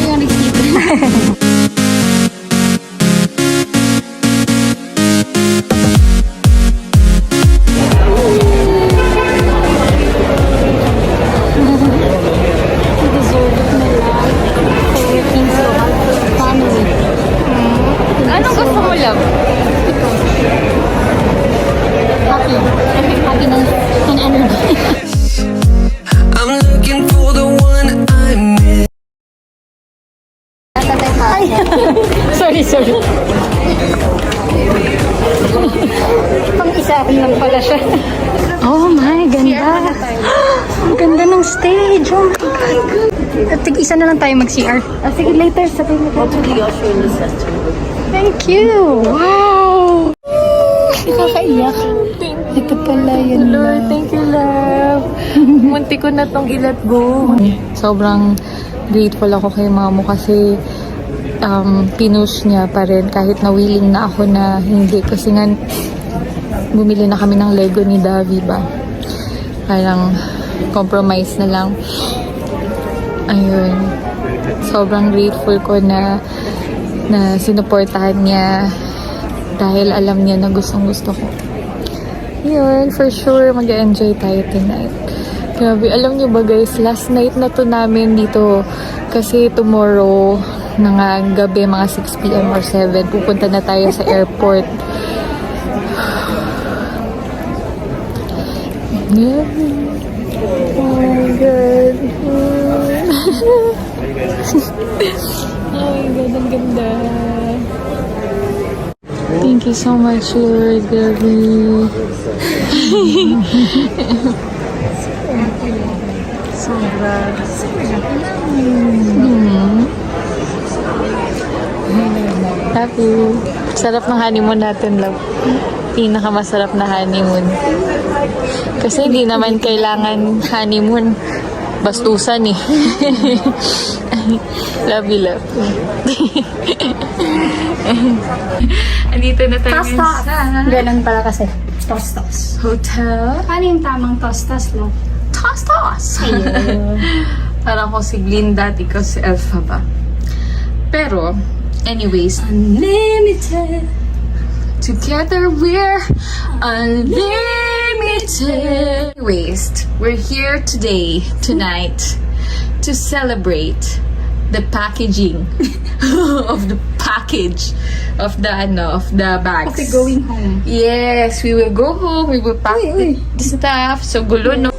yung receipt. Anong gusto mo, love? Happy. Happy ng energy. I'm looking for the one I'm with. Sorry. Pang-isahin lang pala siya. Oh my, ganda. Ang ganda ng stage. Oh my God. At tig-isa na lang tayo mag-CR. Sige, later. Sabi mo tayo. Thank you. Wow. Nakakaiyak. Ito pala yun. Lord, thank you, love. Munti ko na tong i-let go. Sobrang grateful ako kay mamo kasi pinush niya pa rin kahit na willing na ako na hindi. Kasi nga, bumili na kami ng Lego ni Davi ba? Parang compromise na lang. Ayun. Sobrang grateful ko na sinuportahan niya dahil alam niya na gustong gusto ko. Yun, for sure mag-enjoy tayo tonight. Grabe, alam niyo ba guys, last night na to namin dito kasi tomorrow na nga gabi mga 6 p.m. or 7 pupunta na tayo sa airport. Yeah. Oh my God. Oh my God, ang ganda. Thank you so much, Lord, Gabi. Sobra. Happy. Sarap ng honeymoon natin, love. Pinakamasarap na honeymoon. Kasi hindi naman kailangan honeymoon. Bastusan eh. Love you, love. Andito na tayo Tostos. sa Ganun pala kasi. Tostos. hotel. Ano yung tamang tostos, no? Tostos! Parang ko si Glinda at ikaw si Elfa ba? Pero, anyways, unlimited. Together we're unlimited. Anyways, we're here tonight, to celebrate the packaging of the package of the bags. Okay, going home. Yes, we will go home. We will pack the stuff. So, gulo, no?